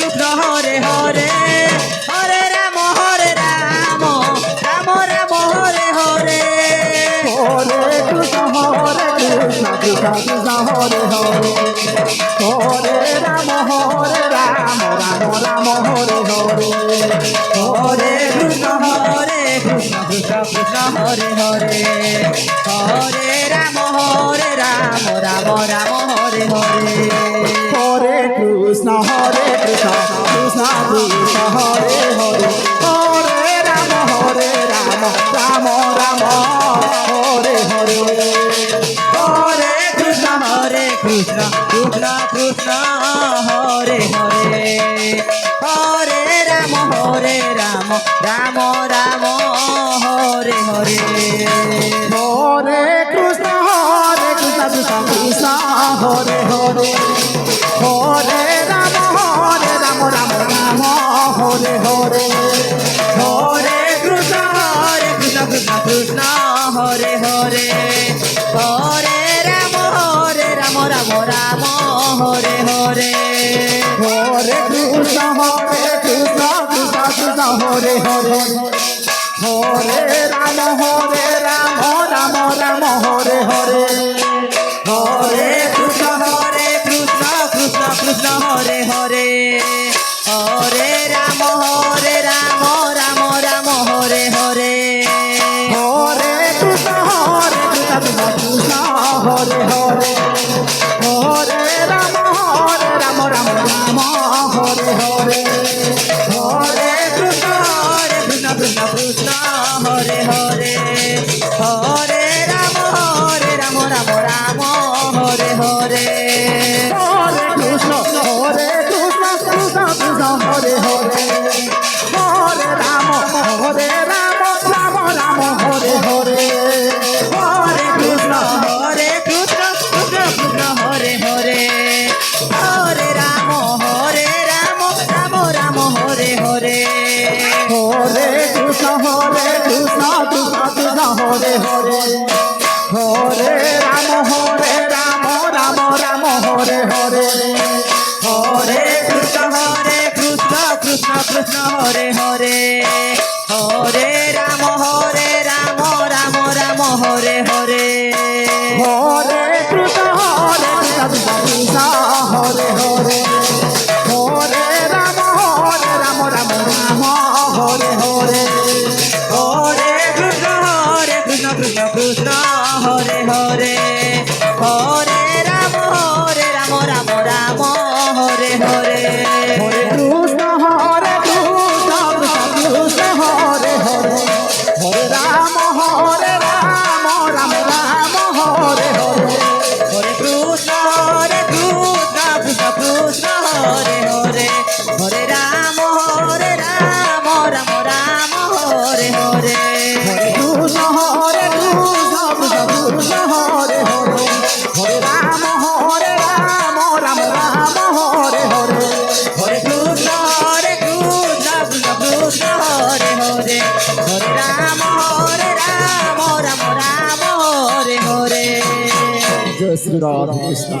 Krishna Hare Hare Hare Ram Ram Ram Hare Hare Hare Krishna Krishna Krishna Hare Hare Hare Ram Ram Ram Hare Hare Hare Krishna Krishna Krishna Hare Hare Hare Ram Ram Ram Hare Hare Hare Krishna Krishna Krishna Hare Hare Hare Ram Ram Ram Hare Hare Hare Krishna Krishna Krishna Hare Hare Hare Ram Ram Ram Hare Hare Hare Krishna Krishna Krishna Hare Hare Hare Ram Ram Ram Hare Hare Hare Krishna Krishna Krishna Hare Hare Hare Ram Ram Ram Hare Hare Hare Krishna Krishna Krishna Hare Hare Hare Ram Ram Ram Hare Hare Hare Krishna Krishna Krishna Hare Hare Hare Ram Ram Ram Hare Hare Hare Krishna Krishna Hare Hare Hare Ram Ram Ram Hare Hare Hare Krishna Krishna Krishna Hare Hare Hare Ram Ram Hare Hare Hare Krishna Krishna Krishna Hare Hare Hare Ram Ram Hare Hare Hare Krishna Krishna Krishna Hare Hare Hare Ram Ram Hare Hare Hare Krishna Krishna Krishna Hare Hare Hare Ram Ram Hare Hare Hare Krishna Krishna Krishna Hare Hare Hare Ram Ram Hare Hare Hare Krishna Krishna Hare Hare Hare Ram Ram Hare Hare Hare Krishna Krishna Krishna Hare Hare Hare Ram Ram Hare Hare Hare Krishna Krishna Hare Hare Hare Ram Ram Hare Hare Hare Krishna Krishna Krishna Hare Hare Hare Ram Ram Hare Hare Hare Krishna Krishna Hare Hare Hare Ram Ram Hare Hare Hare Krishna Krishna Hare Hare Hare Ram Ram Hare Hare Joy Shri Radhe Krishna.